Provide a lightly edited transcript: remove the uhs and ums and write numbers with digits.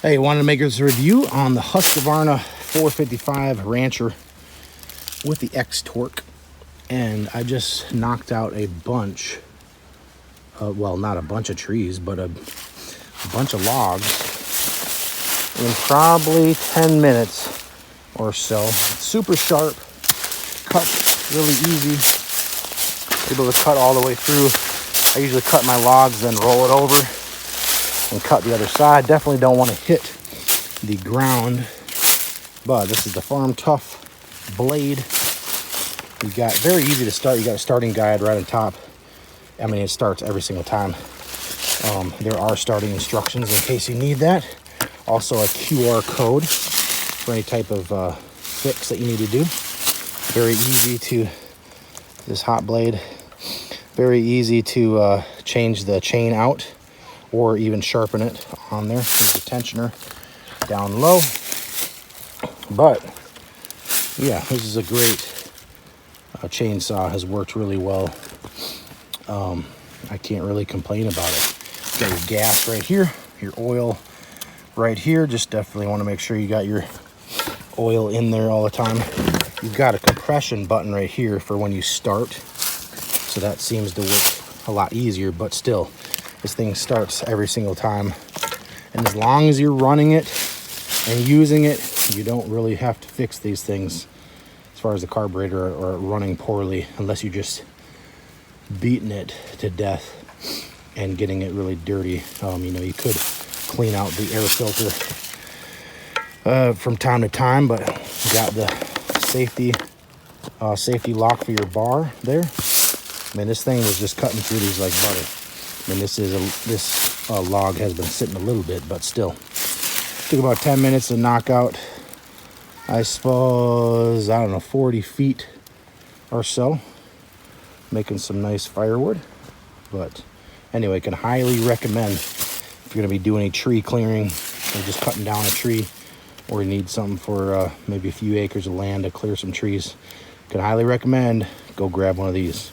Hey, wanted to make this review on the Husqvarna 455 Rancher with the X-Torq, and I just knocked out a bunch, well, not a bunch of trees, but a bunch of logs in probably 10 minutes or so. Super sharp, cut really easy, able to cut all the way through. I usually cut my logs, then roll it over and cut the other side. Definitely don't want to hit the ground, but this is the Farm Tough blade. You got very easy to start. You got a starting guide right on top. I mean, it starts every single time. There are starting instructions in case you need that. Also a QR code for any type of fix that you need to do. Very easy to, this hot blade, very easy to change the chain out or even sharpen it on there. There's a tensioner down low. But yeah, this is a great chainsaw. Has worked really well. I can't really complain about it. You got your gas right here, your oil right here. Just definitely want to make sure you got your oil in there all the time. You've got a compression button right here for when you start, so that seems to work a lot easier, but still, this thing starts every single time. And as long as you're running it and using it, you don't really have to fix these things as far as the carburetor or running poorly, unless you're just beating it to death and getting it really dirty. You know, you could clean out the air filter from time to time, but you got the safety lock for your bar there. I mean, this thing was just cutting through these like butter. I mean, this log has been sitting a little bit, but still. Took about 10 minutes to knock out, I suppose, I don't know, 40 feet or so. Making some nice firewood. But anyway, can highly recommend if you're going to be doing any tree clearing or just cutting down a tree, or you need something for maybe a few acres of land to clear some trees. Can highly recommend go grab one of these.